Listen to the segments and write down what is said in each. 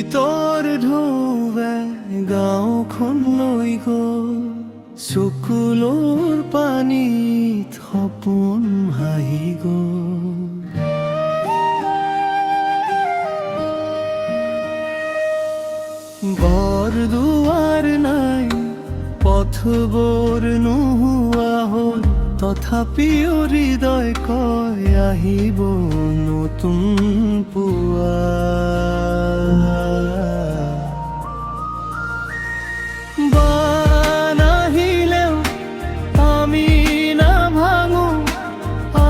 ভিতৰ ঢৌৱে গাঁওখন লৈ গ'ল, চকুলোৰ পানীত সপোন ভাহি গ'ল। বৰদুৱাৰ নাই, পথবোৰ নোহোৱা হ'ল, তথাপিও হৃদয় কয় আহিব নতুন পুৱা। বান আহিলেও আমি নাভাঙো,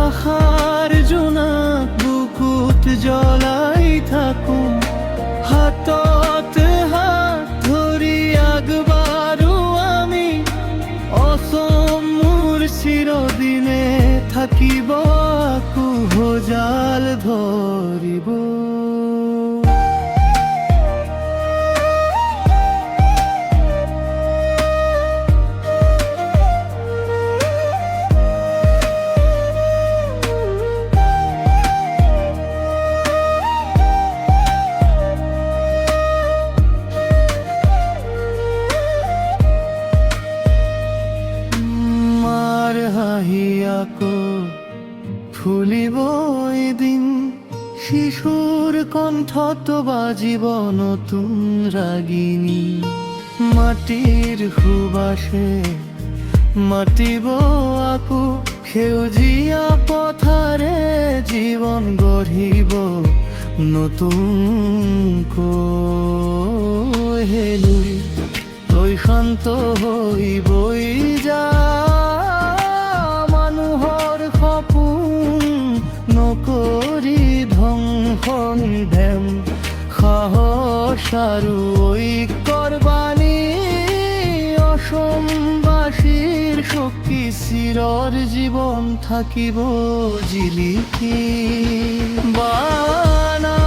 আশাৰ জোনাক বুকুত জ্বলাই থাকো, হাতত হাত ধৰি আগবাঢ়ো আমি, অসম মোৰ চিৰদিনে থাকিব আকৌ সজাল ধৰিব। হাঁহি আকৌ ফুলিব এদিন, শিশুৰ কণ্ঠত বাজিব নতুন ৰাগিনী, মাটিৰ সুবাসে মাতিব আকৌ, সেউজীয়া পথাৰে জীৱন গঢ়িব নতুনকৈ। হেলুই তই শান্ত হৈ বৈ যা, নকৰি ধ্বংস নিধেম, সাহস আৰু ঐক্যৰ বাণী, অসমবাসীৰ শক্তি চিৰৰ জীৱন থাকিব জিলিকি। বানা